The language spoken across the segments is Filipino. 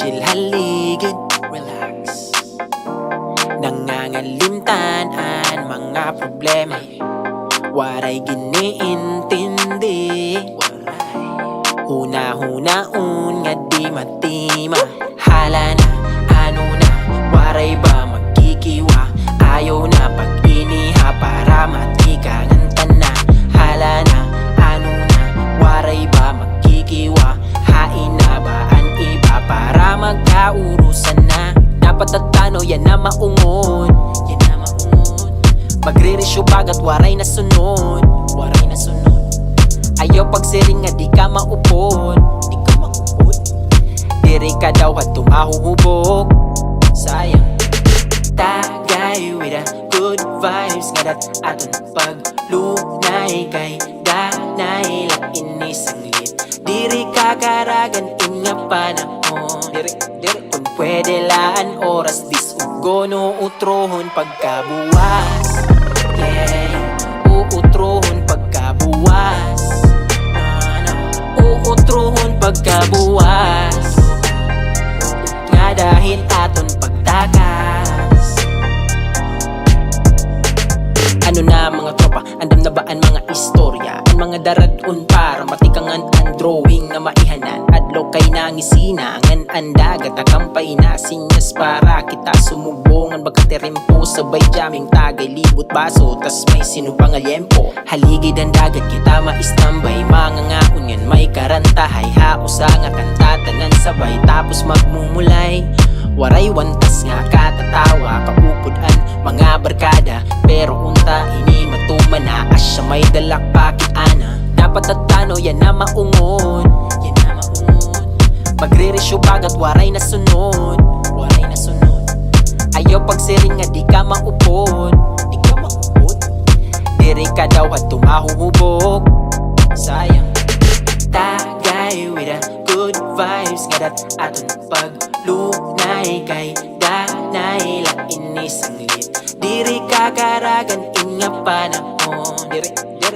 Magchichil haligid, relax. Nangangalimtanan mga problema, waray giniintindi. Huna-hunaon nga di matima. Hala na, ano na, waray ba magkikiwa? Ayaw na pag-iniha para matikangan na. Hala na, ano na, waray ba magkikiwa? Hain na ba ang iba para magkaurusan na? Dapat at tano yan na maungon, yan na maungon. Magre-resyo bagat waray na sunod, waray na sunod. Ayaw pagsiring nga di ka maupod, di ka maupod. Diri ka daw at tumahuhubog, sayang. Tagay with a good vibes, nga dat aton paglunay kay danay lang inisang lit. Diri ka karagan inga panahon, diri kung pwede laan oras disugo no utrohon pagkabuwas. Yeah, uutrohon pagkabuwas. Uutrohon pagkabuwas, nga dahil aton pagtakas. Ano na mga tropa, andam na ba ang mga istorya? Ang mga daradun para matikangan ang drawing na maihanan. Adlaw kay nangisinangan ang dagat akampay na sinyas para kita sumubongan. Magkaterempo sabay jamming tagay libot baso tas may sinubang alyempo. Haligid ang dagat kita maistambay, mga ngaon yan may karantahay. Hausa nga kantatanan sabay tapos magmumulay. Waray wantas nga katatawa, kaupudan mga barkada. Pero unta ini matuman na asya may dalak pakit ana. Dapat at tano yan na maungon, yan na maungon. Magre-resyo bagat waray na sunod, waray na sunod. Ayaw pagsiring nga di ka maupod, di ka maupod. Diri ka daw at tumahuhubog, sayang. Tagay with a good vibes, nga dat aton paglunay kay danay lang inisang lit. Diri ka karagan inga panahon, diri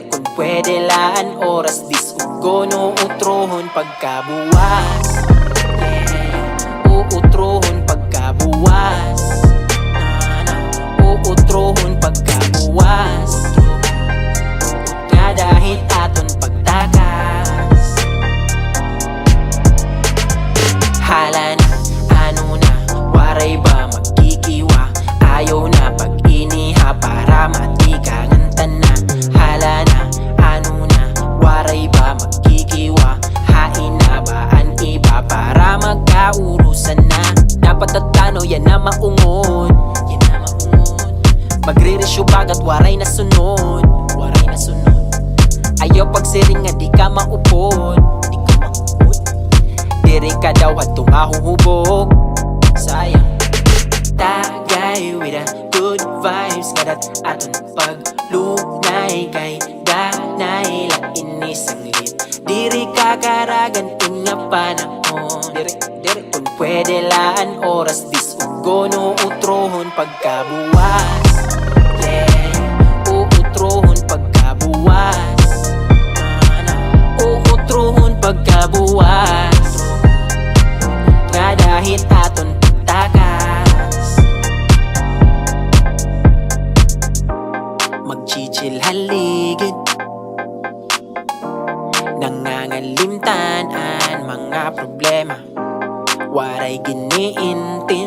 kung pwede laan oras disugo no utrohon pagkabuwas. Yeah, uutrohon pagkabuwas. Uutrohon pagkabuwas, nga dahil aton pagtakas. Hala na, ano na, waray ba magkikiwa? Ayaw na pag-iniha para matikangan na. Hala na, ano na, waray ba magkikiwa? Hain na ba ang iba para magkaurusan na? Dapat at tano yan na maungon, yan na maungon. Magre-resyo bagat waray na sunod, waray na sunod. Ayaw pagsiring nga di ka maupod, di ka maupod. Diri ka daw at tumahuhubog, sayang. Tagay with a good vibes, nga dat aton paglunay kay danay lang inisang lit. Diri ka karagan inga panahon, diri kung pwede laan oras disugo no utrohon pagkabuwas. Yeah, uutrohon pagkabuwas. Uutrohon pagkabuwas, nga dahil aton pagtakas. Magchichil haligid, nangangalimtanan mga problema, waray giniintindi.